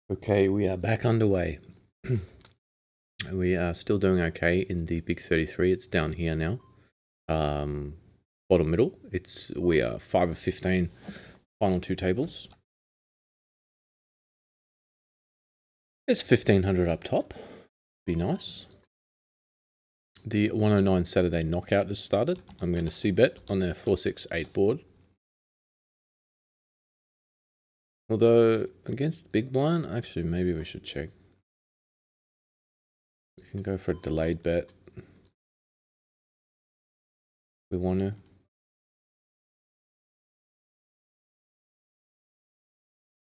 Okay, we are back underway. We are still doing okay in the big 33. It's down here now. Bottom middle. We are 5 of 15. Final two tables. It's 1500 up top. Be nice. The 109 Saturday knockout has started. I'm going to c-bet on their 4-6-8 board. Although against big blind, actually maybe we should check. We can go for a delayed bet. We want to.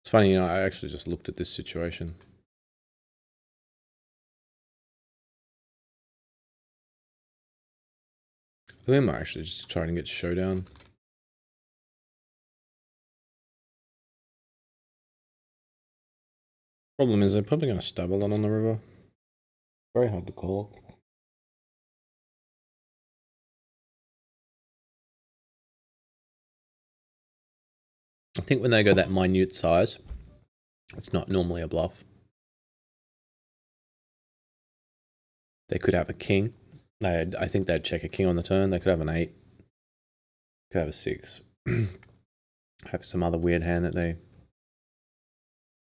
It's funny, I actually just looked at this situation. I think I'm actually just trying to get showdown. Problem is, they're probably going to stub a lot on the river. Very hard to call. I think when they go that minute size, it's not normally a bluff. They could have a king. I think they'd check a king on the turn. They could have an 8. Could have a 6. Have some other weird hand that they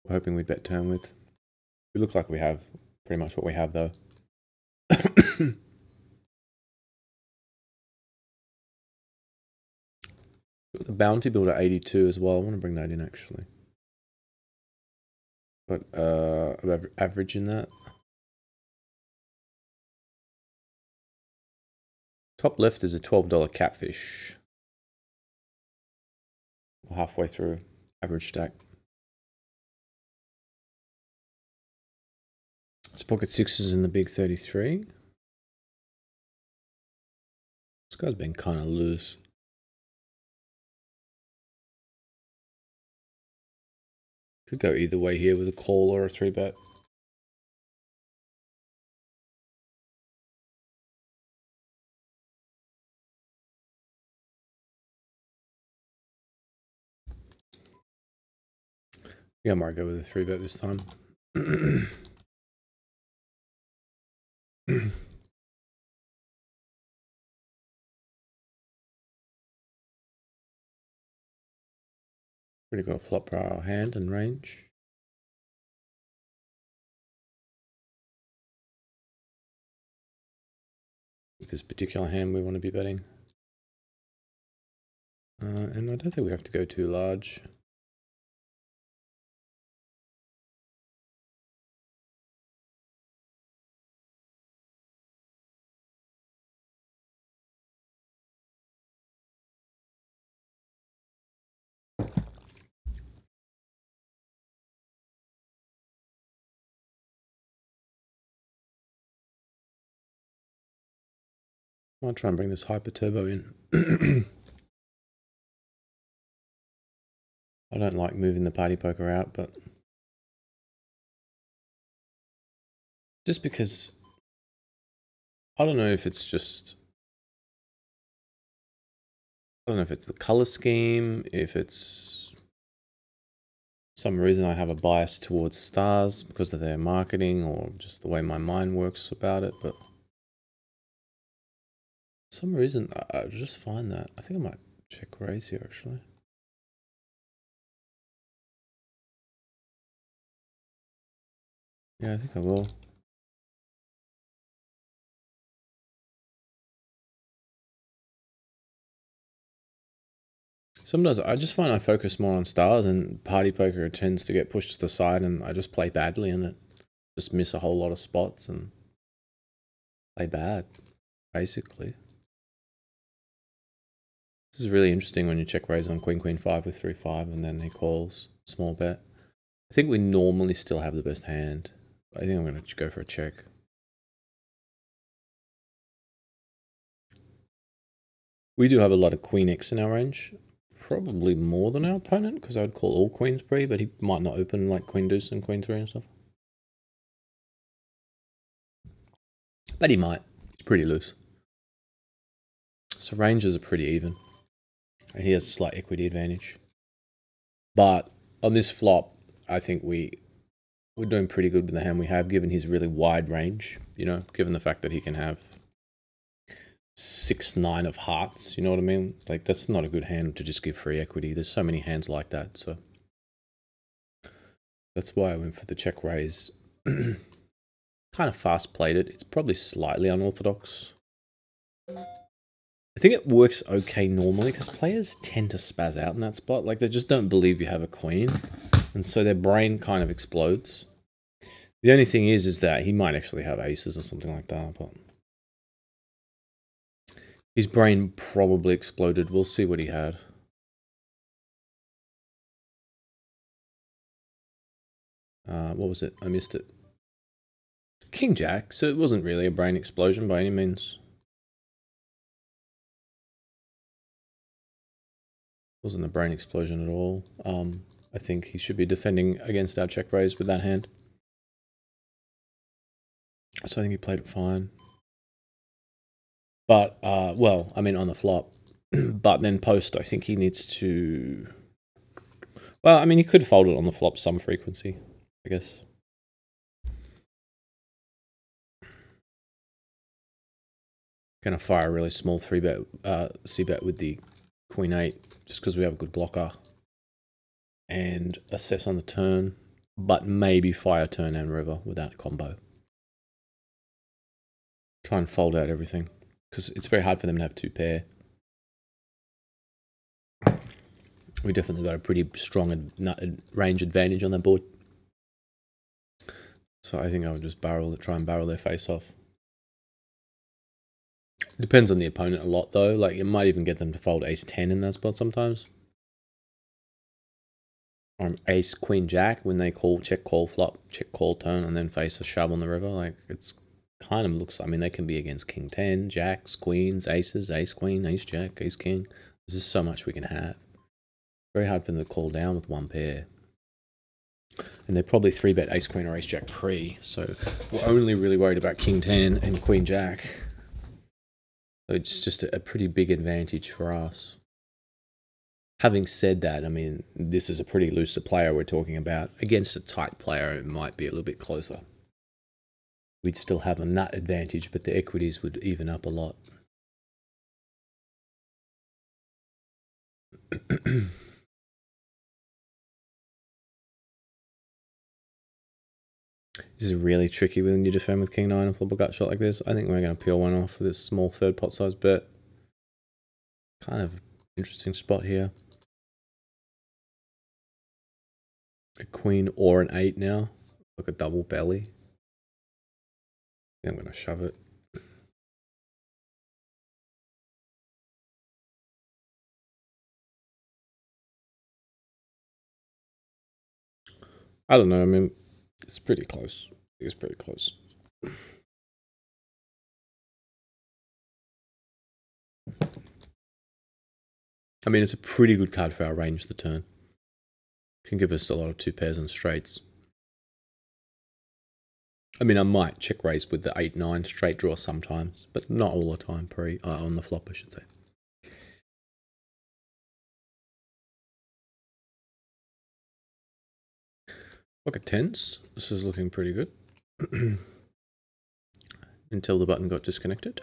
were hoping we'd bet turn with. We look like we have pretty much what we have though. The bounty builder 82 as well. I want to bring that in actually. But average in that. Top left is a $12 catfish. We're halfway through average stack. It's pocket sixes in the big 33. This guy's been kind of loose. Could go either way here with a call or a 3-bet. Yeah, I might go with a 3-bet this time. Pretty good flop for our hand and range. With this particular hand we want to be betting. And I don't think we have to go too large. I'll try and bring this hyper turbo in. I don't like moving the party poker out, but just because I don't know if it's just, I don't know if it's the color scheme, if it's some reason I have a bias towards stars because of their marketing or just the way my mind works about it, but for some reason I just find that I think I might check raise here actually. Yeah, I think I will. Sometimes I just find I focus more on stars and party poker tends to get pushed to the side and I just play badly in it. Just miss a whole lot of spots and play bad, basically. This is really interesting when you check raise on Queen Queen 5 with 3-5 and then he calls small bet. I think we normally still have the best hand. I think I'm going to go for a check. We do have a lot of Queen X in our range. Probably more than our opponent because I'd call all queens pre, but he might not open like Queen Deuce and Queen 3 and stuff. But he might. It's pretty loose. So ranges are pretty even. And he has a slight equity advantage. But on this flop, I think we we're doing pretty good with the hand we have, given his really wide range, you know, given the fact that he can have 6-9 of hearts, you know what I mean? Like, that's not a good hand to just give free equity. There's so many hands like that, so that's why I went for the check raise. Kind of fast played it. It's probably slightly unorthodox. I think it works okay normally because players tend to spaz out in that spot. Like, they just don't believe you have a queen, and so their brain kind of explodes. The only thing is that he might actually have aces or something like that, but his brain probably exploded. We'll see what he had. What was it? I missed it. King Jack, so it wasn't really a brain explosion by any means. Wasn't a brain explosion at all. I think he should be defending against our check raise with that hand. So I think he played it fine. But, well, I mean on the flop. But then post, I think he needs to... Well, I mean, he could fold it on the flop some frequency, I guess. Gonna fire a really small 3-bet, C-bet with the Queen 8, just because we have a good blocker. And assess on the turn, but maybe fire turn and river with that combo. Try and fold out everything, because it's very hard for them to have 2 pair. We definitely got a pretty strong range advantage on that board. So I think I would just try and barrel their face off. Depends on the opponent a lot though. Like, it might even get them to fold ace 10 in that spot sometimes. Or ace queen jack when they check call flop, check call turn, and then face a shove on the river. Like, it's kind of looks, I mean, they can be against king 10, jacks, queens, aces, ace queen, ace jack, ace king. There's just so much we can have. Very hard for them to call down with 1 pair. And they're probably 3-bet ace queen or ace jack pre, so we're only really worried about king 10 and queen jack. So it's just a pretty big advantage for us. Having said that, I mean, this is a pretty looser player we're talking about. Against a tight player, it might be a little bit closer. We'd still have a nut advantage, but the equities would even up a lot. This is really tricky when you defend with king 9 and flop a gut shot like this. I think we're going to peel one off for this small third pot size bet. Kind of interesting spot here. A queen or an 8 now, like a double belly. I'm going to shove it. I don't know, I mean, it's pretty close. It's pretty close. I mean, it's a pretty good card for our range the turn. Can give us a lot of 2 pairs and straights. I mean, I might check raise with the 8-9 straight draw sometimes, but not all the time on the flop, I should say. Pocket 10s. This is looking pretty good. Until the button got disconnected.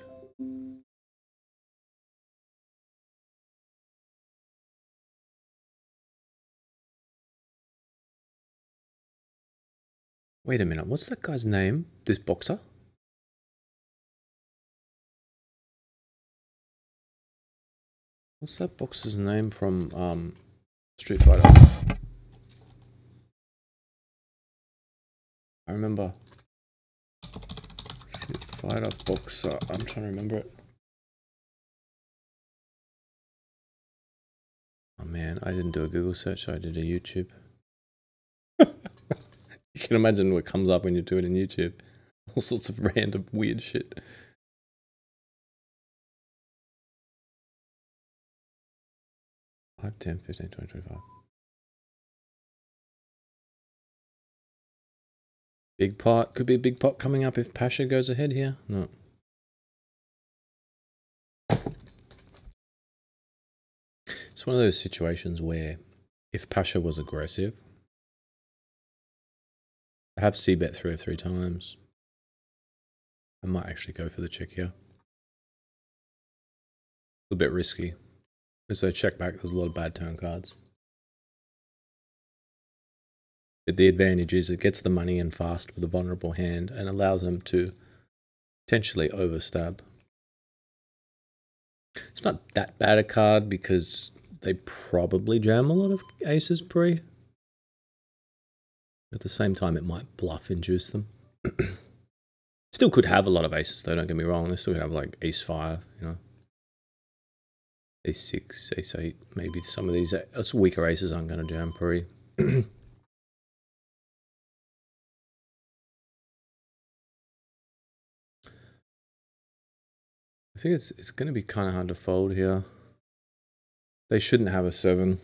Wait a minute, what's that guy's name? This boxer? What's that boxer's name from Street Fighter? I remember. Street Fighter boxer. I'm trying to remember it. Oh man, I didn't do a Google search, I did a YouTube. You can imagine what comes up when you do it in YouTube. All sorts of random weird shit. Five, 10, 15, 20, 25. Big pot. Could be a big pot coming up if Pasha goes ahead here. No. It's one of those situations where if Pasha was aggressive, I have c-bet 3 of 3 times. I might actually go for the check here. A bit risky. As I check back, there's a lot of bad turn cards. But the advantage is it gets the money in fast with a vulnerable hand and allows them to potentially overstab. It's not that bad a card because they probably jam a lot of aces pre. At the same time, it might bluff induce them. Still could have a lot of aces though, don't get me wrong. They still could have like ace 5, you know. Ace 6, ace 8, maybe some of these weaker aces aren't going to jam pre. I think it's going to be kind of hard to fold here. They shouldn't have a 7.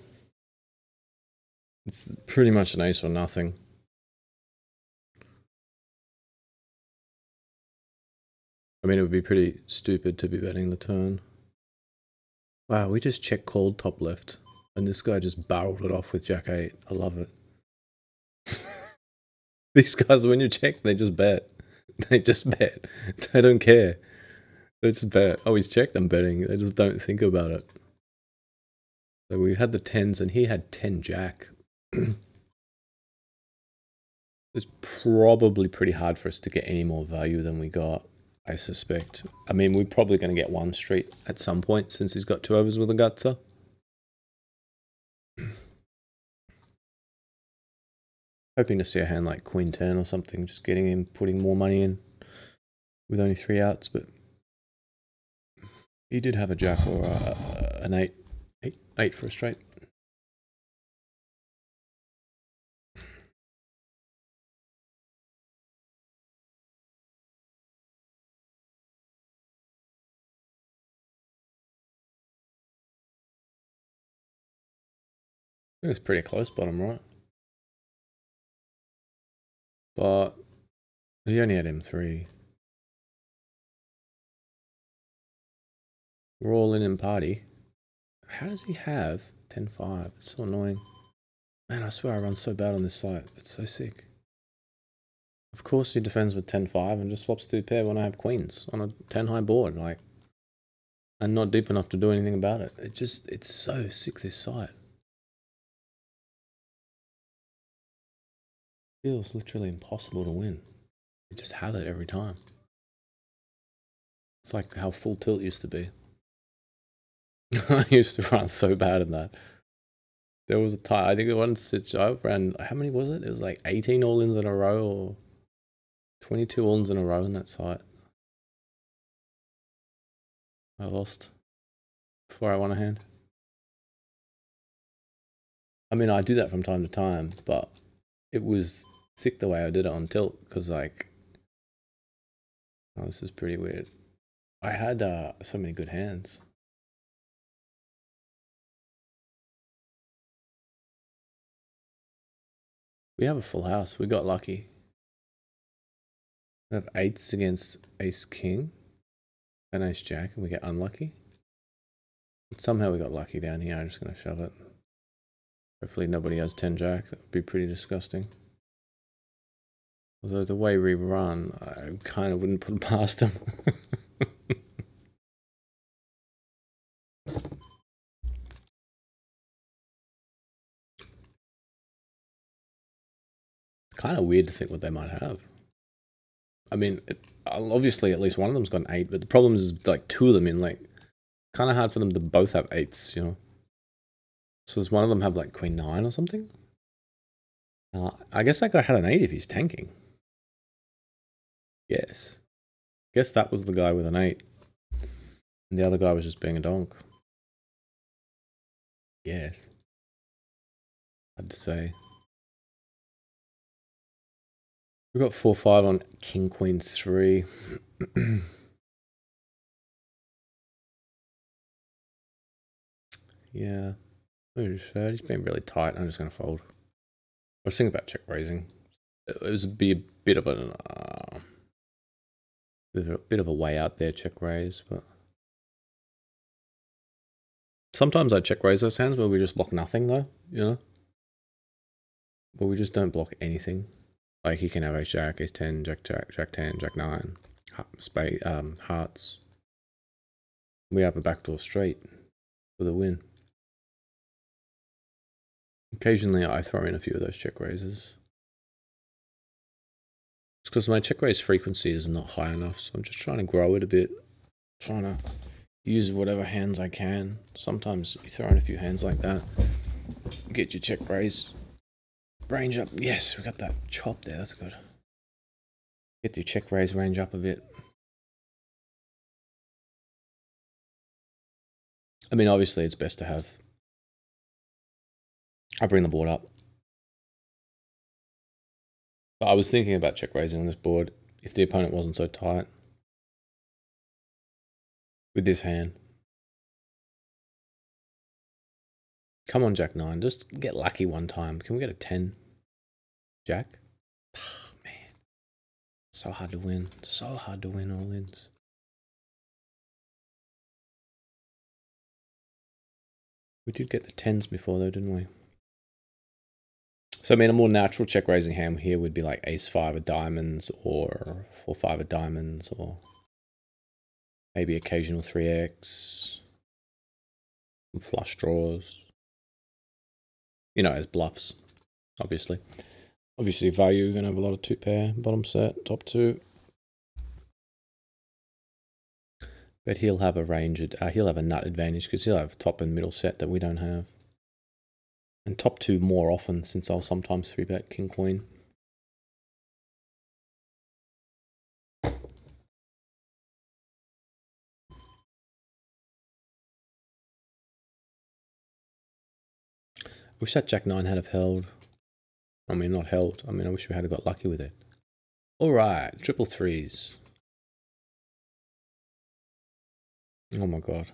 It's pretty much an ace or nothing. I mean, it would be pretty stupid to be betting the turn. Wow, we just check called top left. And this guy just barreled it off with jack 8. I love it. These guys, when you check, they just bet. They just bet. They don't care. They just bet. Oh, he's checked, I'm betting. They just don't think about it. So we had the 10s and he had 10 jack. It's probably pretty hard for us to get any more value than we got, I suspect. I mean, we're probably going to get 1 street at some point since he's got 2 overs with a gutser. Hoping to see a hand like Queen 10 or something, just getting him, putting more money in with only 3 outs, but he did have a jack or an 8 for a straight. It was pretty close bottom right. But he only had M3. We're all in party. How does he have 10-5? It's so annoying. Man, I swear I run so bad on this site. It's so sick. Of course he defends with 10-5 and just swaps 2 pair when I have queens on a 10 high board. Like, I'm not deep enough to do anything about it. It's so sick, this site. Feels literally impossible to win. You just have it every time. It's like how full tilt used to be. I used to run so bad in that. There was a time, I think once I ran, how many was it? It was like 18 all-ins in a row or 22 all-ins in a row in that site. I lost before I won a hand. I mean, I do that from time to time, but it was sick the way I did it on tilt because like, oh, this is pretty weird. I had so many good hands. We have a full house. We got lucky. We have 8s against ace king and ace jack, and we get unlucky. But somehow we got lucky down here. I'm just going to shove it. Hopefully nobody has 10 jack. That would be pretty disgusting. Although the way we run, I kind of wouldn't put it past him. It's kind of weird to think what they might have. I mean, obviously at least one of them's got an 8, but the problem is like 2 of them in, like, kind of hard for them to both have 8s, you know. So does one of them have like queen 9 or something? I guess that guy had an 8 if he's tanking. Yes. Guess that was the guy with an 8. And the other guy was just being a donk. Yes. Hard to say. We've got 4-5 on king queen 3. Yeah. He's been really tight. I'm just going to fold. I was thinking about check raising. It was be a bit of a way out there, check raise, but sometimes I check raise those hands where we just block nothing though, you know? But we just don't block anything. Like he can have ace jack, ace 10, jack 10, jack 9, spade, hearts. We have a backdoor straight for the win. Occasionally I throw in a few of those check raises. It's because my check raise frequency is not high enough, so I'm just trying to grow it a bit. Trying to use whatever hands I can. Sometimes you throw in a few hands like that, get your check raise range up. Yes, we got that chop there, that's good. Get your check raise range up a bit. I mean, obviously it's best to have. I bring the board up. But I was thinking about check raising on this board if the opponent wasn't so tight with this hand. Come on, jack 9. Just get lucky one time. Can we get a 10? Jack? Oh, man. So hard to win. So hard to win all ins. We did get the 10s before though, didn't we? So I mean, a more natural check raising hand here would be like ace 5 of diamonds or 4-5 of diamonds or maybe occasional 3x, some flush draws. You know, as bluffs, obviously. Obviously value, you're going to have a lot of 2-pair, bottom set, top 2. But he'll have a range, he'll have a nut advantage because he'll have top and middle set that we don't have. And top 2 more often since I'll sometimes 3-bet king queen. Wish that jack 9 had have held. I mean, not held. I mean, I wish we had got lucky with it. All right, triple threes. Oh my god.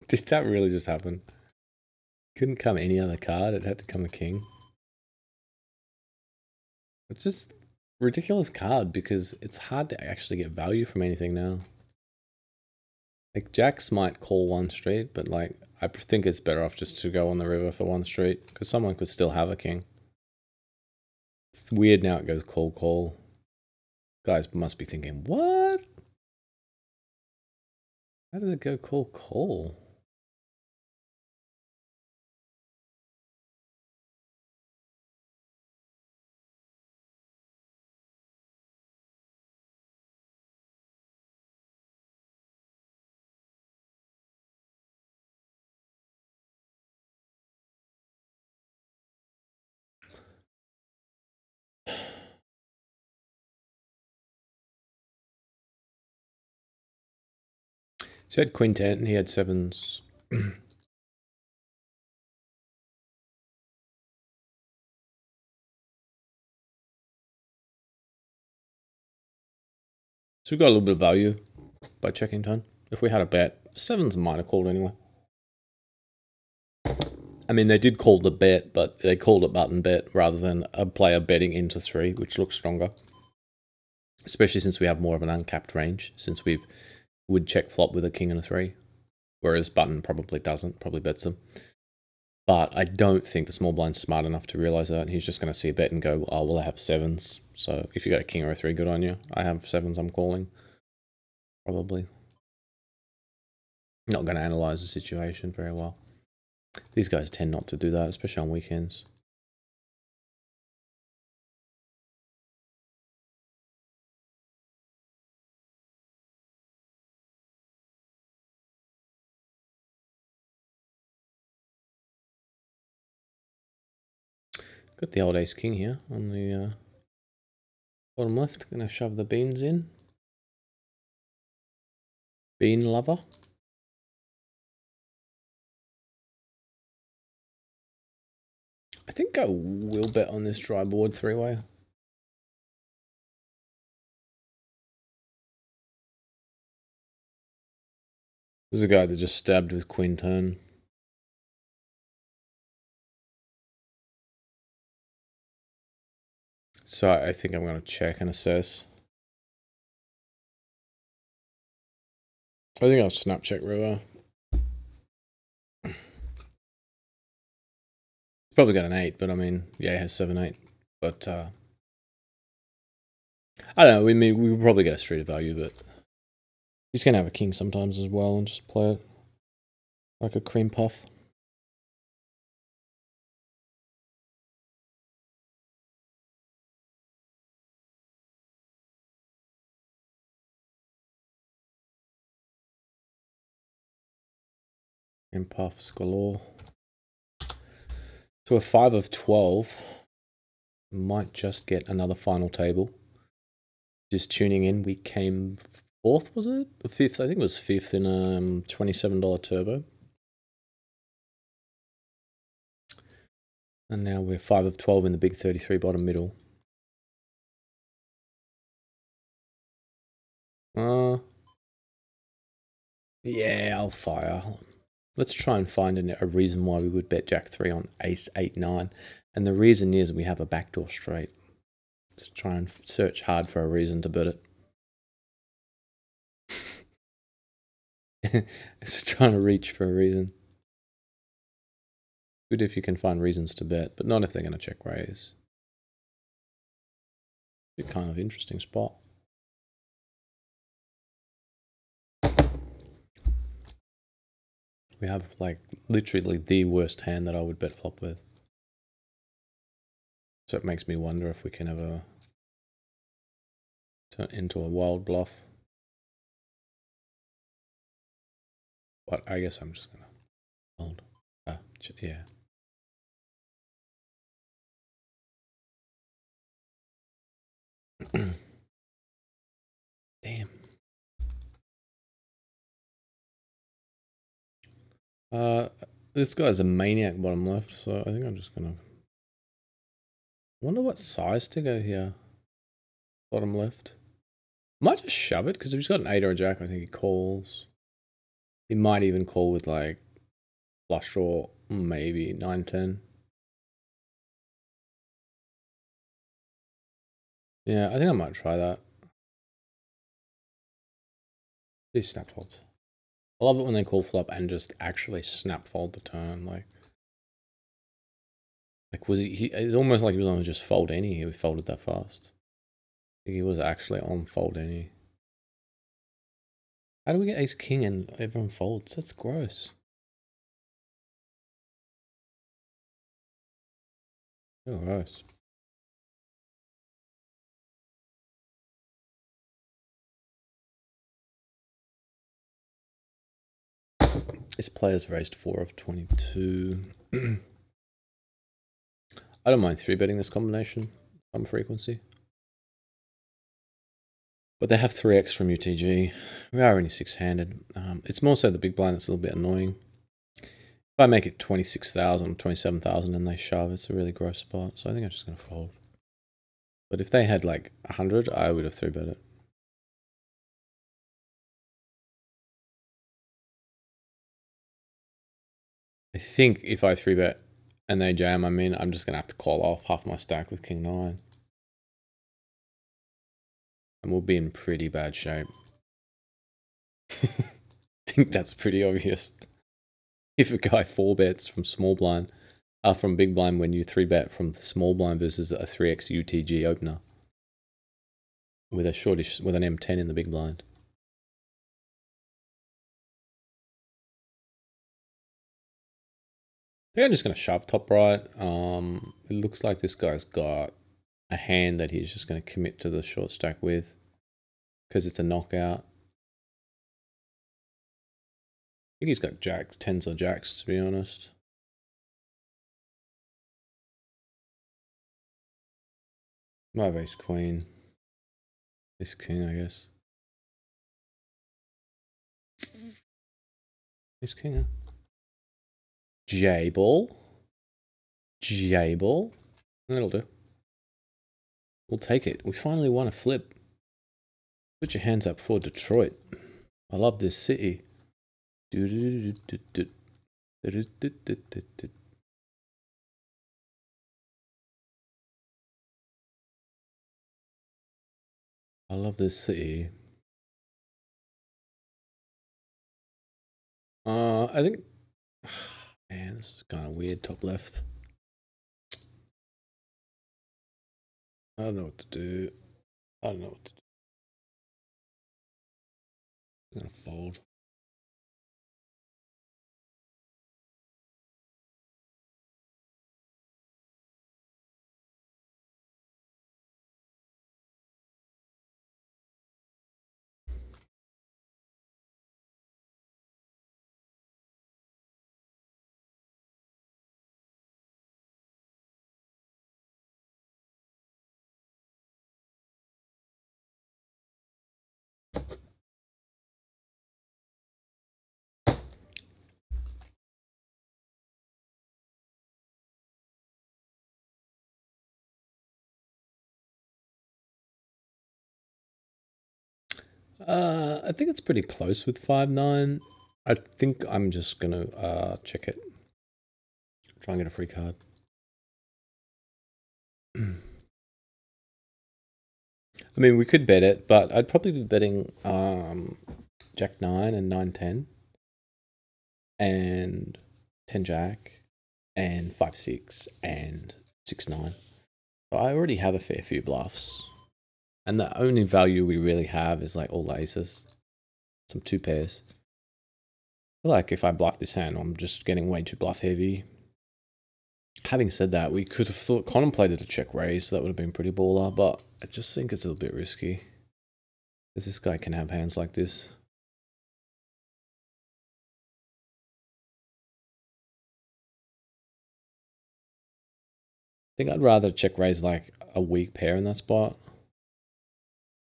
Did that really just happen? Couldn't come any other card. It had to come a king. It's just ridiculous card because it's hard to actually get value from anything now. Like jacks might call one street, but like I think it's better off just to go on the river for one street because someone could still have a king. It's weird now it goes call call. Guys must be thinking, what? How does it go call call? So he had queen 10 and he had sevens. So we got a little bit of value by checking turn. If we had a bet, sevens might have called anyway. I mean, they did call the bet, but they called it button bet rather than a player betting into 3, which looks stronger. Especially since we have more of an uncapped range, since we would check flop with a king and a 3. Whereas button probably doesn't, probably bets them. But I don't think the small blind's smart enough to realize that. He's just going to see a bet and go, oh, well, I have sevens. So if you got a king or a 3, good on you. I have sevens, I'm calling. Probably. Not going to analyze the situation very well. These guys tend not to do that, especially on weekends. Got the old ace king here on the bottom left. Gonna shove the beans in. Bean lover. I think I will bet on this dry board 3-way. There's a guy that just stabbed with queen turn. So I think I'm going to check and assess. I think I'll snap check river. Probably got an 8, but I mean, yeah, it has 7-8. But I don't know. We will probably get a street of value, but he's gonna have a king sometimes as well, and just play it like a cream puff. Cream puffs galore. So a 5 of 12 might just get another final table. Just tuning in, we came 4th, was it? 5th, I think it was 5th in $27 turbo. And now we're 5 of 12 in the big 33 bottom middle. Yeah, I'll fire. Let's try and find a reason why we would bet Jack 3 on Ace 8 9. And the reason is we have a backdoor straight. Let's try and search hard for a reason to bet it. It's trying to reach for a reason. Good if you can find reasons to bet, but not if they're going to check raise. It's a kind of interesting spot. We have like literally the worst hand that I would bet flop with. So it makes me wonder if we can ever turn into a wild bluff. But I guess I'm just gonna hold. Yeah. Damn. This guy's a maniac bottom left, so I think I'm just gonna wonder what size to go here. Bottom left. Might just shove it, because if he's got an 8 or a jack, I think he calls. He might even call with like flush draw, maybe 9-10. Yeah, I think I might try that. These snap folds. I love it when they call flop and just actually snap fold the turn. Like was he it's almost like he was on just fold any. He folded that fast. I think he was actually on fold any. How do we get ace king and everyone folds? That's gross. So gross. This player's raised 4 of 22. I don't mind 3-betting this combination, some frequency. But they have 3x from UTG. We are only 6-handed. It's more so the big blind that's a little bit annoying. If I make it 26,000 or 27,000 and they shove, it's a really gross spot. So I think I'm just going to fold. But if they had like 100, I would have 3-bet it. I think if I 3-bet and they jam, I'm just going to have to call off half my stack with king 9. And we'll be in pretty bad shape. I think that's pretty obvious. If a guy 4-bets from small blind, from big blind when you 3-bet from the small blind versus a 3x UTG opener with a shortish, with an M10 in the big blind. I think I'm just going to shove top right. It looks like this guy's got a hand that he's just going to commit to the short stack with because it's a knockout. I think he's got jacks, 10s or jacks, to be honest. Might have ace queen. Ace king, I guess. Ace king, huh? J-ball. J-ball. That'll do. We'll take it. We finally won a flip. Put your hands up for Detroit. I love this city. I love this city. I think, man, this is kind of weird. Top left. I don't know what to do. I don't know what to do. I'm gonna fold. I think it's pretty close with 5-9. I think I'm just gonna check it. Try and get a free card. I mean, we could bet it, but I'd probably be betting Jack 9 and 9-10 and 10 Jack and 5-6 and 6-9. So I already have a fair few bluffs. And the only value we really have is like all aces. Some 2 pairs. I feel like if I bluff this hand, I'm just getting way too bluff heavy. Having said that, we could have contemplated a check raise, so that would have been pretty baller, but I just think it's a little bit risky. Because this guy can have hands like this. I think I'd rather check raise like a weak pair in that spot.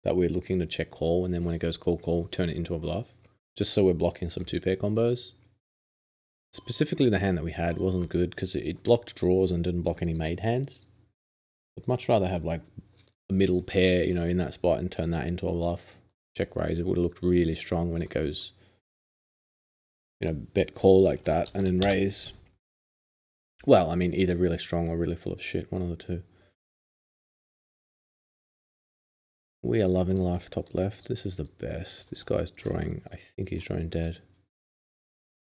That we're looking to check call, and then when it goes call, call, turn it into a bluff. Just so we're blocking some 2 pair combos. Specifically the hand that we had wasn't good because it blocked draws and didn't block any made hands. I'd much rather have like a middle pair, you know, in that spot and turn that into a bluff. Check raise, it would have looked really strong when it goes, you know, bet call like that and then raise. Well, I mean, either really strong or really full of shit, one of the two. We are loving life top left. This is the best. This guy's drawing, I think he's drawing dead.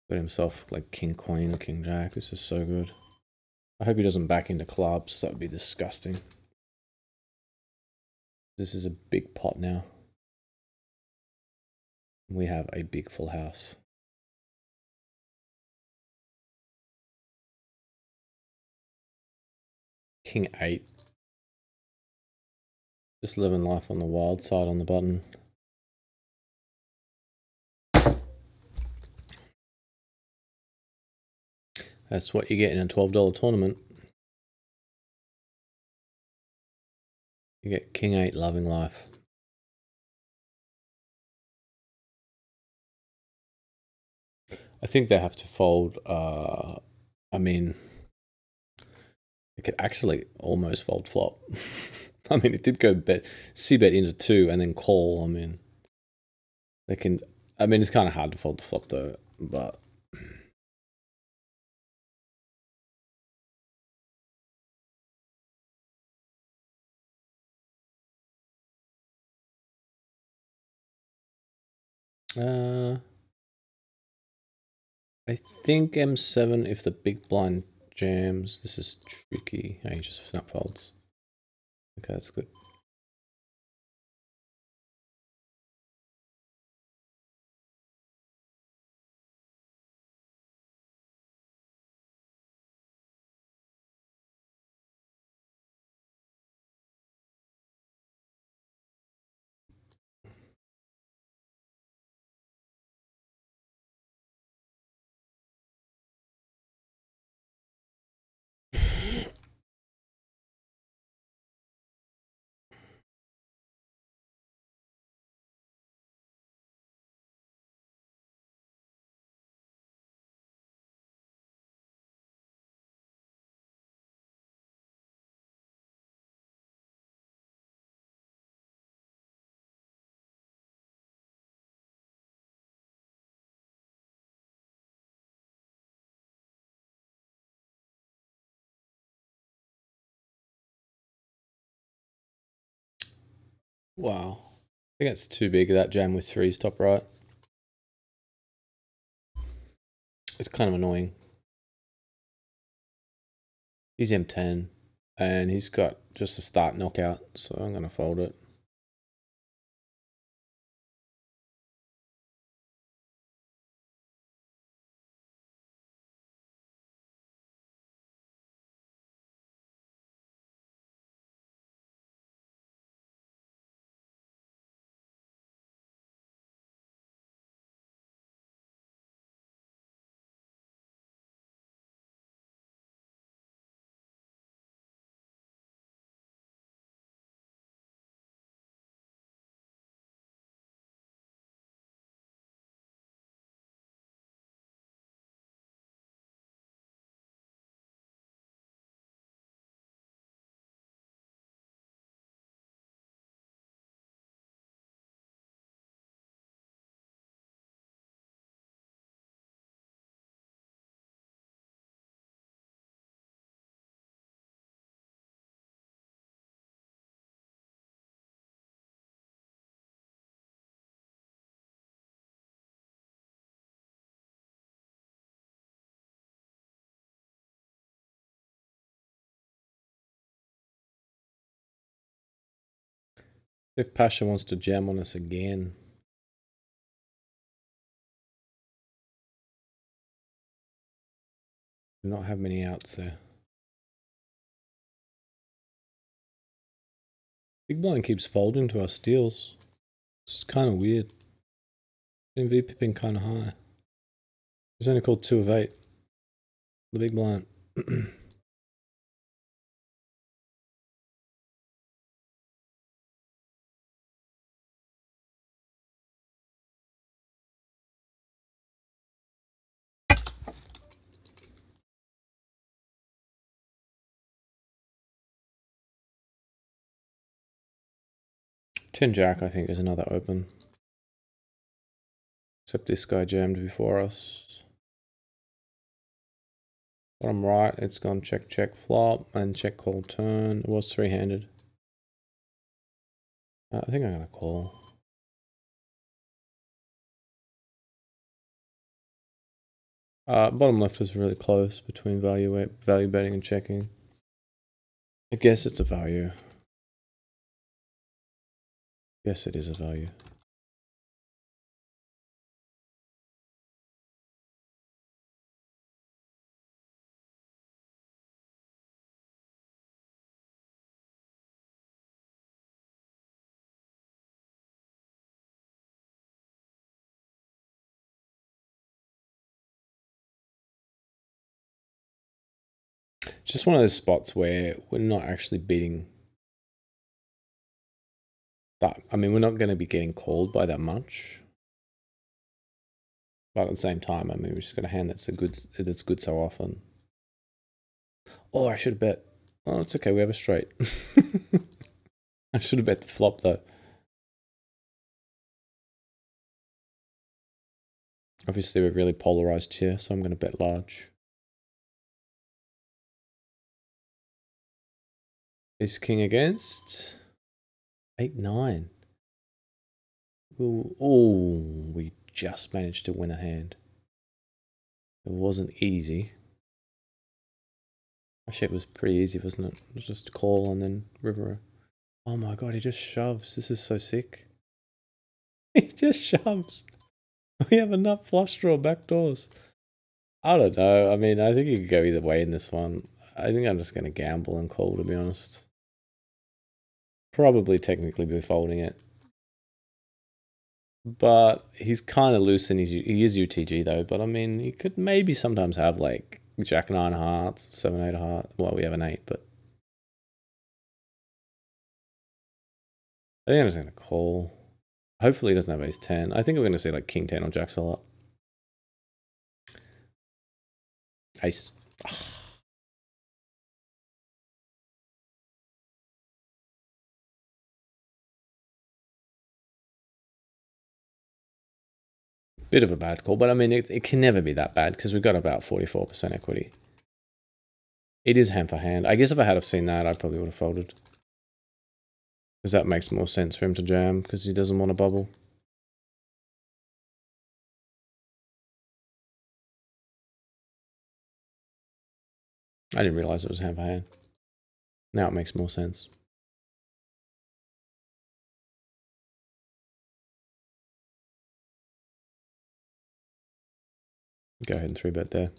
Got himself like king queen or king jack. This is so good. I hope he doesn't back into clubs. That would be disgusting. This is a big pot now. We have a big full house. King 8. Just living life on the wild side on the button. That's what you get in a $12 tournament. You get King 8 loving life. I think they have to fold. I mean, it could actually almost fold flop. I mean, it did go c-bet into 2 and then call. I mean, they can. I mean, it's kind of hard to fold the flop though, but. I think M7 if the big blind jams. This is tricky. Oh, he just snap folds. Okay, that's good. Wow. I think that's too big, that jam with 3s top right. It's kind of annoying. He's M10. And he's got just a start knockout, so I'm going to fold it. If Pasha wants to jam on us again. Do not have many outs there. Big blind keeps folding to our steals. It's kind of weird. MV pipping kind of high. He's only called 2 of 8. The big blind. 10 jack, I think, is another open. Except this guy jammed before us. Bottom right, it's gone check, check, flop, and check, call, turn. It was 3-handed. I think I'm going to call. Bottom left is really close between value betting and checking. I guess it's a value. Yes, it is a value. Just one of those spots where we're not actually beating that. I mean, we're not going to be getting called by that much. But at the same time, I mean, we just got a hand that's good so often. Oh, I should have bet. Oh, it's okay. We have a straight. I should have bet the flop though. Obviously, we're really polarized here, so I'm going to bet large. Is king against 8-9? Oh, we just managed to win a hand. It wasn't easy. Actually, it was pretty easy, wasn't it? It was just call and then river. Oh my god, he just shoves. This is so sick. He just shoves. We have a nut flush draw backdoors. I don't know. I mean, I think you could go either way in this one. I think I'm just going to gamble and call, to be honest. Probably technically be folding it. But he's kind of loose and he is UTG though. But I mean, he could maybe sometimes have like Jack 9 hearts, 7 8 heart. Well, we have an 8, but I think I'm just going to call. Hopefully he doesn't have ace 10. I think we're going to see like king 10 or jacks a lot. Ace. Bit of a bad call, but I mean, it can never be that bad because we've got about 44% equity. It is hand for hand. I guess if I had have seen that, I probably would have folded. Because that makes more sense for him to jam because he doesn't want to bubble. I didn't realize it was hand for hand. Now it makes more sense. Go ahead and 3-bet there.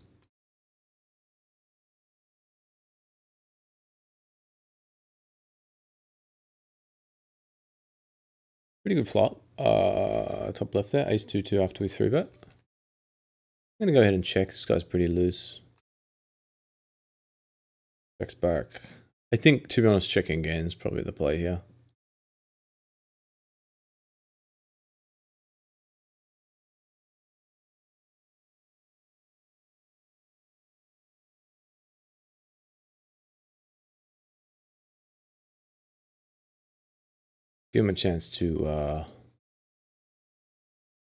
Pretty good flop. Top left there, ace 2-2 after we 3-bet. I'm gonna go ahead and check. This guy's pretty loose. Checks back. I think, to be honest, checking again is probably the play here. Give him a chance to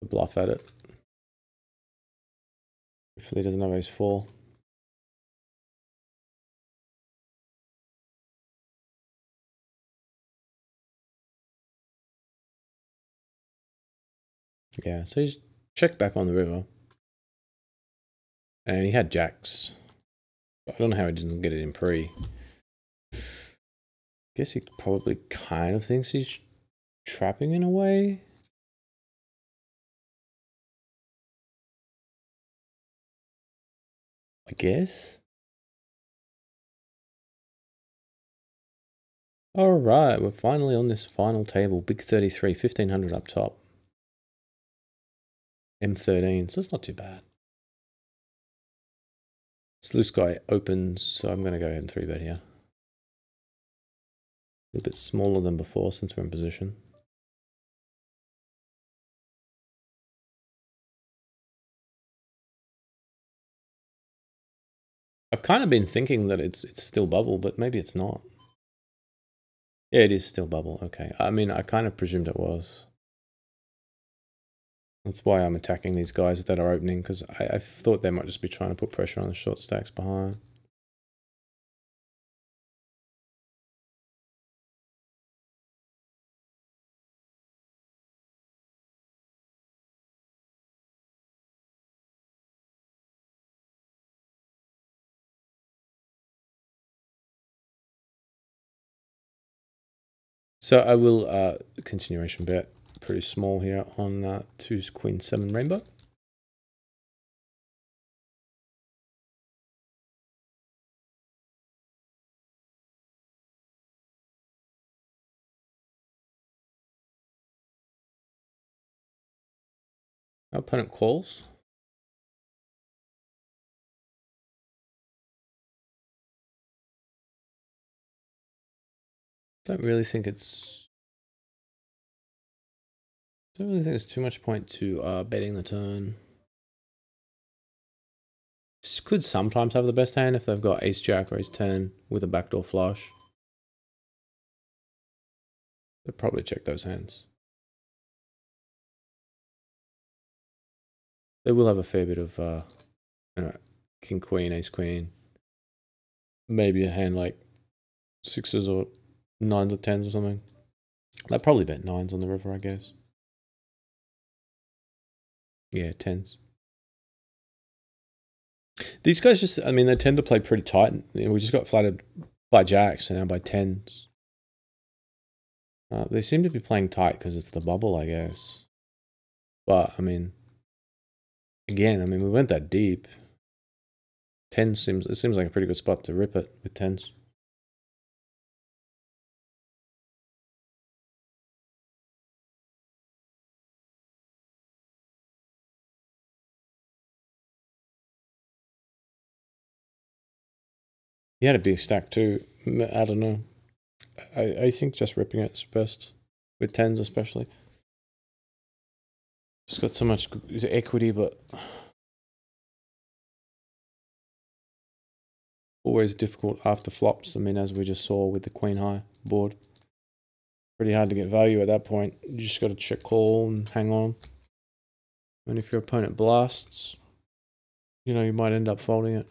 bluff at it. Hopefully he doesn't have ace 4. Yeah, so he's checked back on the river. And he had jacks. I don't know how he didn't get it in pre. Guess he probably kind of thinks he's trapping in a way. I guess. All right, we're finally on this final table. Big 33, 1500 up top. M13, so it's not too bad. This loose guy opens, so I'm going to go ahead and 3-bet here. A little bit smaller than before since we're in position. I've kind of been thinking that it's still bubble, but maybe it's not. Yeah, it is still bubble. Okay. I mean, I kind of presumed it was. That's why I'm attacking these guys that are opening, because I thought they might just be trying to put pressure on the short stacks behind. So I will continuation bet pretty small here on 2 Queen 7 rainbow. Our opponent calls. Don't really think it's there's too much point to betting the turn. Could sometimes have the best hand if they've got ace jack or ace 10 with a backdoor flush. They'll probably check those hands. They will have a fair bit of king queen, ace queen. Maybe a hand like 6s or 9s or 10s or something. They'll probably bet 9s on the river, I guess. Yeah, 10s. These guys just, I mean, they tend to play pretty tight. We just got flattered by jacks and now by 10s. They seem to be playing tight because it's the bubble, I guess. But, I mean, again, I mean, we went that deep. 10s seems like a pretty good spot to rip it with 10s. He had a big stack too. I don't know. I think just ripping it's best. With 10s especially. It's got so much equity, but always difficult after flops. I mean, as we just saw with the queen high board. Pretty hard to get value at that point. You just got to check call and hang on. And if your opponent blasts, you know, you might end up folding it.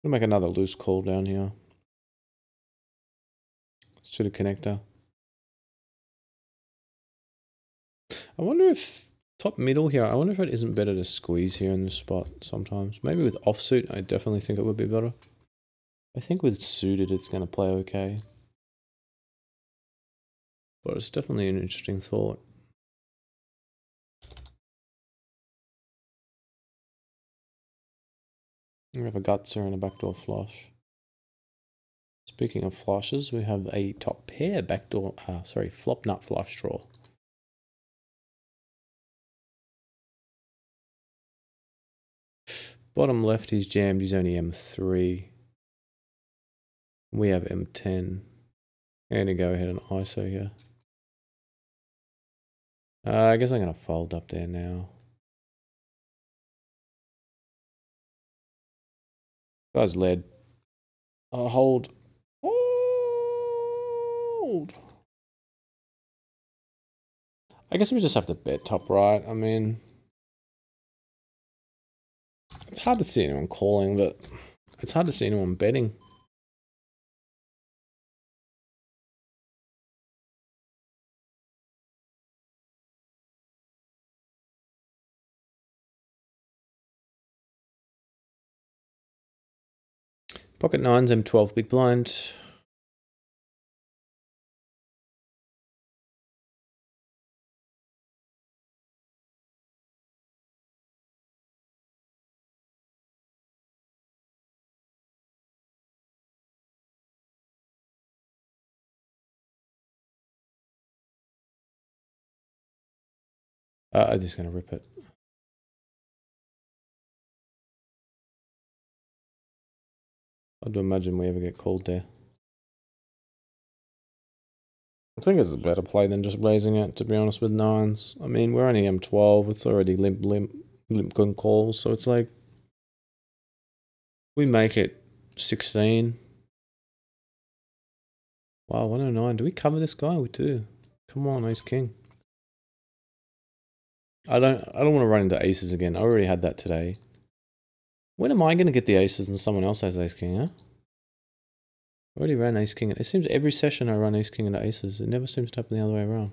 I'll make another loose call down here. Should a connector. I wonder if Top middle here. I wonder if it isn't better to squeeze here in this spot sometimes. Maybe with offsuit, I definitely think it would be better. I think with suited, it's going to play okay. But it's definitely an interesting thought. We have a gutser and a backdoor flush. Speaking of flushes, we have a top pair backdoor, flop nut flush draw. Bottom left, he's jammed, he's only M3. We have M10. I'm going to go ahead and ISO here. I guess I'm going to fold up there now. Guy's led. Hold. Hold. I guess we just have to bet top right. I mean, it's hard to see anyone calling, but it's hard to see anyone betting. Pocket nines, M12, big blind. I'm just going to rip it. I do imagine we ever get called there. I think it's a better play than just raising it, to be honest, with nines. I mean, we're only M12. It's already limp gun calls. So it's like, we make it 16. Wow, 109. Do we cover this guy? We do. Come on, ace king. I don't want to run into aces again. I already had that today. When am I going to get the aces and someone else has ace king, huh? I already ran ace king. It seems every session I run ace king into aces. It never seems to happen the other way around.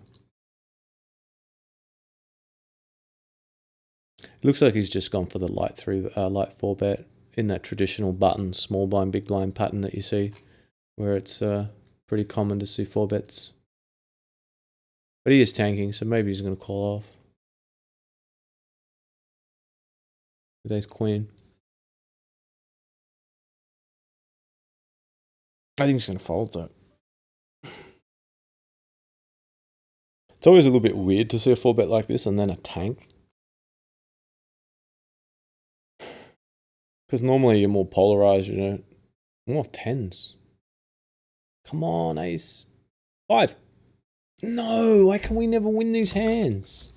It looks like he's just gone for the light 4 bet in that traditional button, small blind, big blind pattern that you see, where it's pretty common to see 4 bets. But he is tanking, so maybe he's going to call off. With ace queen. I think he's going to fold though. It's always a little bit weird to see a 4 bet like this and then a tank. Because normally you're more polarized, you know. More tens. Come on, ace. 5. No, why can we never win these hands?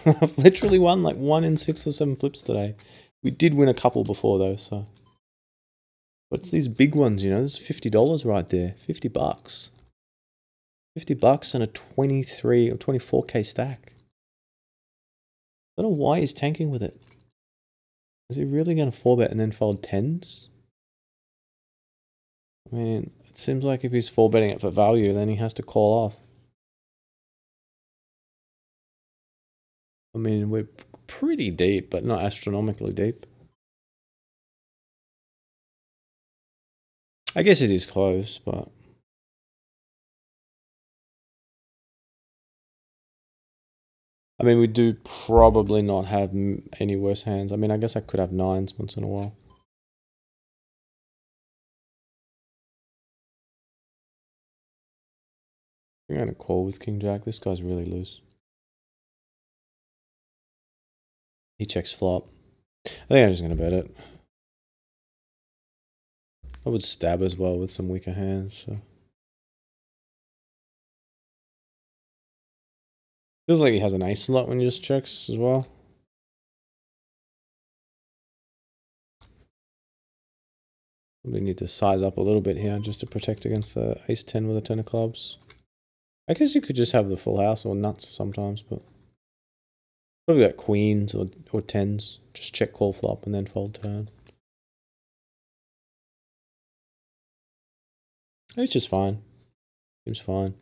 I've literally won like 1 in 6 or 7 flips today. We did win a couple before though, so. But it's these big ones, you know. There's $50 right there. 50 bucks. 50 bucks and a 23 or 24k stack. I don't know why he's tanking with it. Is he really going to 4-bet and then fold 10s? I mean, it seems like if he's 4-betting it for value, then he has to call off. I mean, we're pretty deep, but not astronomically deep. I guess it is close, but... I mean, we do probably not have any worse hands. I mean, I guess I could have 9s once in a while. I'm going to call with King Jack. This guy's really loose. He checks flop. I think I'm just going to bet it. I would stab as well with some weaker hands, so... Feels like he has an ace a lot when he just checks as well. We need to size up a little bit here just to protect against the ace 10 with a 10 of clubs. I guess you could just have the full house or nuts sometimes, but probably got queens or 10s. Just check call flop and then fold turn. It's just fine. Seems fine.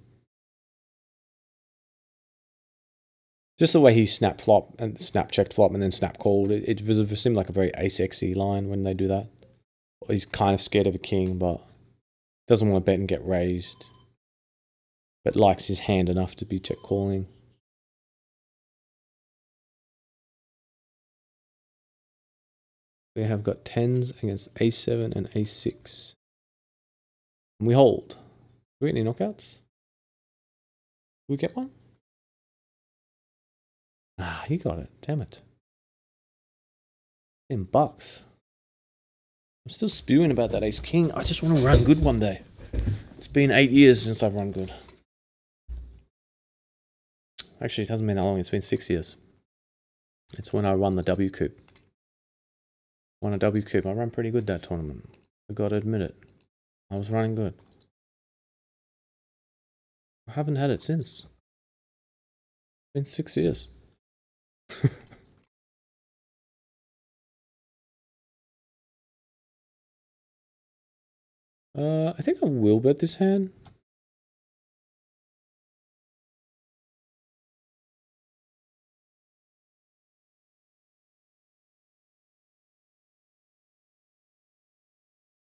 Just the way he snap flop and snap checked flop and then snap called, it seemed like a very ace-exy line when they do that. He's kind of scared of a king, but doesn't want to bet and get raised, but likes his hand enough to be check calling. We have got 10s against a7 and a6. And we hold. Do we get any knockouts? Do we get one? Ah, he got it. Damn it. $10. I'm still spewing about that ace king. I just want to run good one day. It's been 8 years since I've run good. Actually, it hasn't been that long. It's been 6 years. It's when I won the W Coup. Won a W Coup. I ran pretty good that tournament. I gotta admit it. I was running good. I haven't had it since. It's been 6 years. I think I will bet this hand.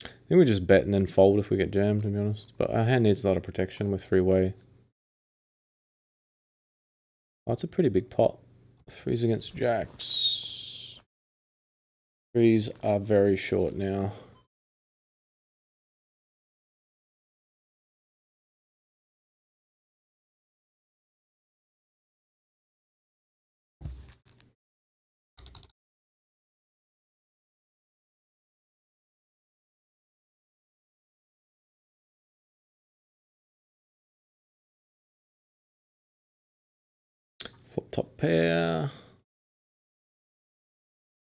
I think we just bet and then fold if we get jammed, to be honest. But our hand needs a lot of protection with three-way. Oh, it's a pretty big pot. Threes against jacks. Threes are very short now. Flop top pair.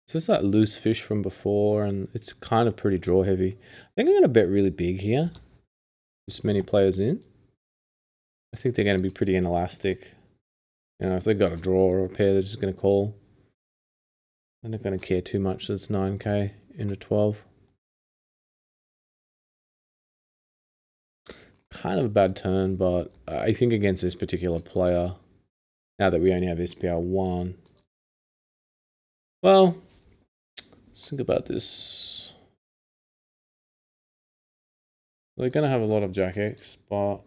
So it's that loose fish from before, and it's kind of pretty draw heavy. I think I'm going to bet really big here. This many players in. I think they're going to be pretty inelastic. You know, if they've got a draw or a pair, they're just going to call. They're not going to care too much. So it's 9k into 12. Kind of a bad turn, but I think against this particular player, now that we only have SPR 1, well, let's think about this. They're going to have a lot of Jack X, but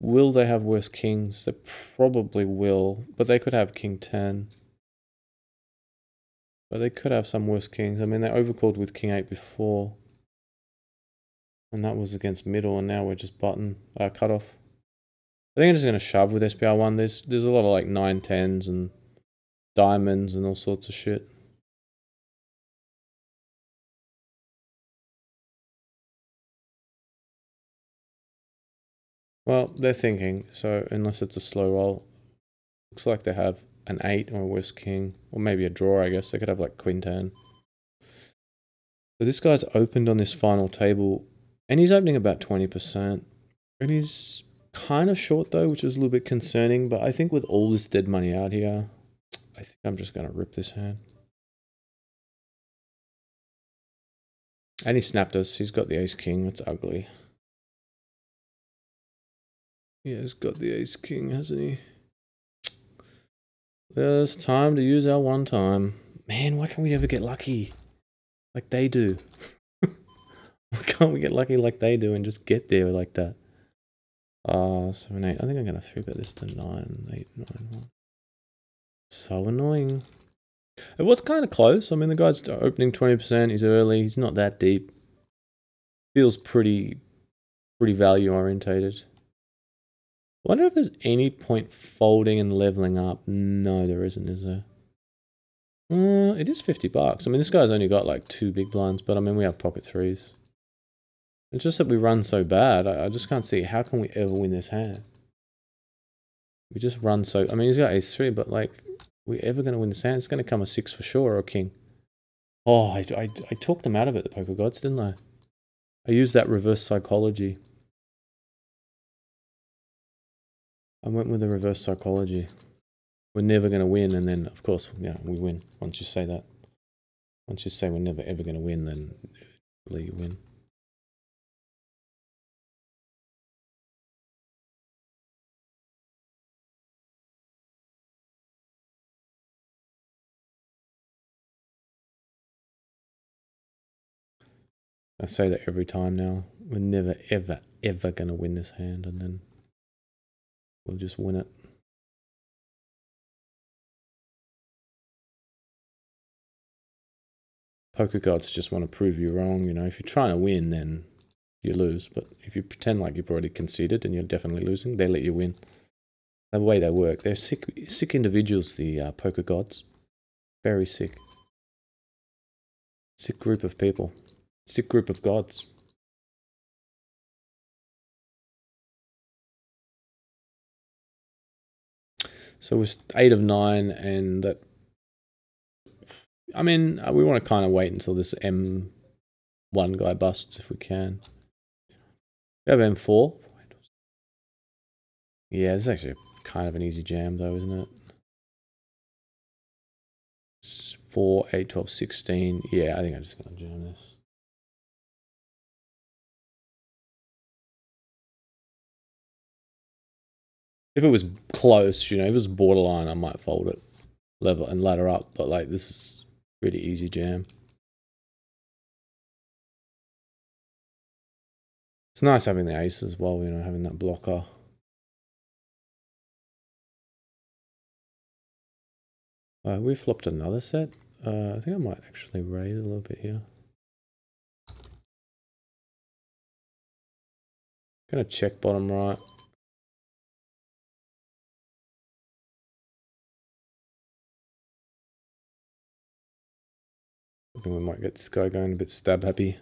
will they have worse kings? They probably will, but they could have King 10. But they could have some worse kings. I mean, they overcalled with King 8 before. And that was against middle, and now we're just button, cut off. I think I'm just going to shove with SPR 1. There's a lot of like 9-10s and diamonds and all sorts of shit. Well, they're thinking, so unless it's a slow roll, looks like they have an 8 or a worse king, or maybe a draw, I guess. They could have like Queen 10. So this guy's opened on this final table, and he's opening about 20%. And he's kind of short though, which is a little bit concerning, but I think with all this dead money out here, I think I'm just going to rip this hand. And he snapped us. He's got the ace king. That's ugly. Yeah, he's got the ace king, hasn't he? There's time to use our one time. Man, why can't we ever get lucky like they do? Why can't we get lucky like they do and just get there like that? 7, 8. I think I'm going to 3-bet this to 9, 8, 9, 1. So annoying. It was kind of close. I mean, the guy's opening 20%. He's early. He's not that deep. Feels pretty value orientated. Wonder if there's any point folding and leveling up. No, there isn't, is there? It is $50. I mean, this guy's only got like 2 big blinds, but I mean, we have pocket threes. It's just that we run so bad. I just can't see how can we ever win this hand. We just run so. I mean, he's got ace 3, but like, we ever going to win this hand? It's going to come a 6 for sure, or a king. Oh, I talked them out of it, the poker gods, didn't I? I used that reverse psychology. I went with the reverse psychology. We're never going to win, and then, of course, yeah, we win. Once you say that. Once you say we're never ever going to win, then you win. I say that every time now. We're never, ever, ever going to win this hand, and then we'll just win it. Poker gods just want to prove you wrong. You know, if you're trying to win, then you lose. But if you pretend like you've already conceded and you're definitely losing, they let you win. The way they work, they're sick individuals, the poker gods. Very sick. Sick group of people. Sick group of gods. So it was 8 of 9, and that. I mean, we want to kind of wait until this M1 guy busts if we can. We have M4. Yeah, it's actually kind of an easy jam though, isn't it? It's 4, 8, 12, 16. Yeah, I think I'm just going to jam this. If it was close, you know, if it was borderline, I might fold it, level and ladder up. But like, this is pretty easy jam. It's nice having the ace as well, you know, having that blocker. We flopped another set. I think I might actually raise a little bit here. Gonna check bottom right. I think we might get this guy going a bit stab happy.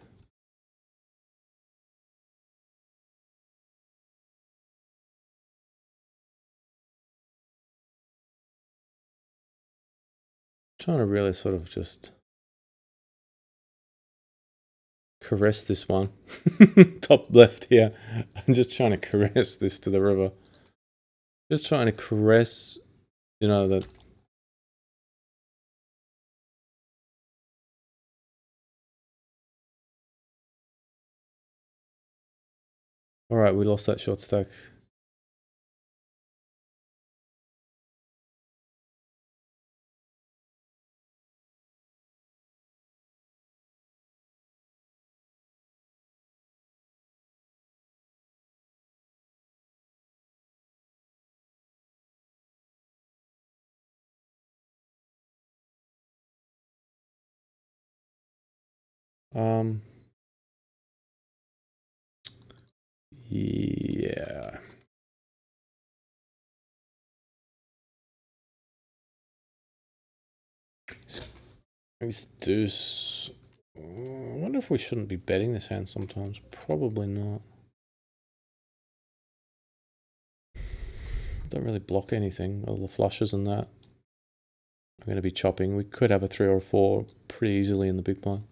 Trying to really sort of just caress this one. Top left here. I'm just trying to caress this to the river. Just trying to caress, you know, that. All right, we lost that short stack. Yeah. Ace deuce. I wonder if we shouldn't be betting this hand sometimes. Probably not. Don't really block anything. All the flushes and that. I'm going to be chopping. We could have a 3 or a 4 pretty easily in the big blind.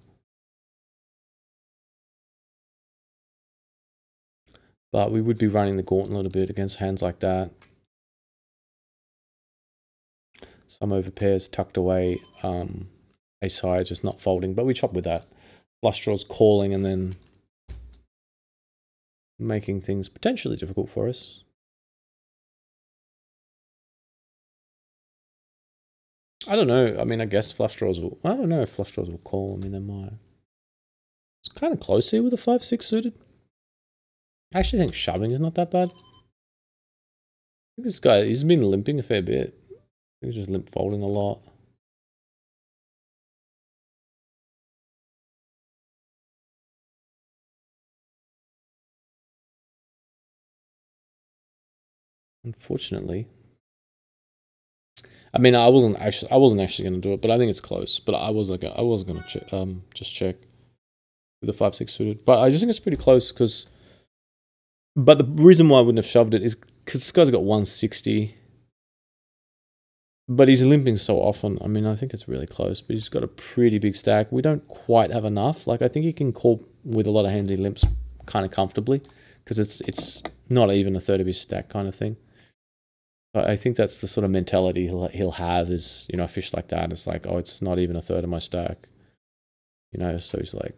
But we would be running the gauntlet a bit against hands like that. Some overpairs tucked away. Ace high just not folding. But we chop with that. Flush draws calling and then making things potentially difficult for us. I don't know. I mean, I guess flush draws will... I don't know if flush draws will call. I mean, they might. It's kind of close here with a 5-6 suited. I actually think shoving is not that bad. I think this guy, he's been limping a fair bit. He's just limp folding a lot. Unfortunately. I mean, I wasn't actually going to do it, but I think it's close. But I was going to just check with the 5-6 suited. But I just think it's pretty close because. But the reason why I wouldn't have shoved it is because this guy's got 160. But he's limping so often. I mean, I think it's really close. But he's got a pretty big stack. We don't quite have enough. Like, I think he can call with a lot of hands he limps kind of comfortably because it's not even a third of his stack kind of thing. But I think that's the sort of mentality he'll have is, you know, a fish like that. It's like, oh, it's not even a third of my stack. You know, so he's like.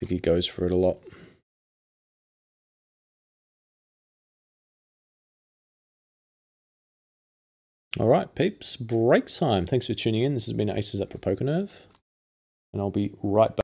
I think he goes for it a lot. All right, peeps, break time. Thanks for tuning in. This has been Aces Up for Poker Nerve, and I'll be right back.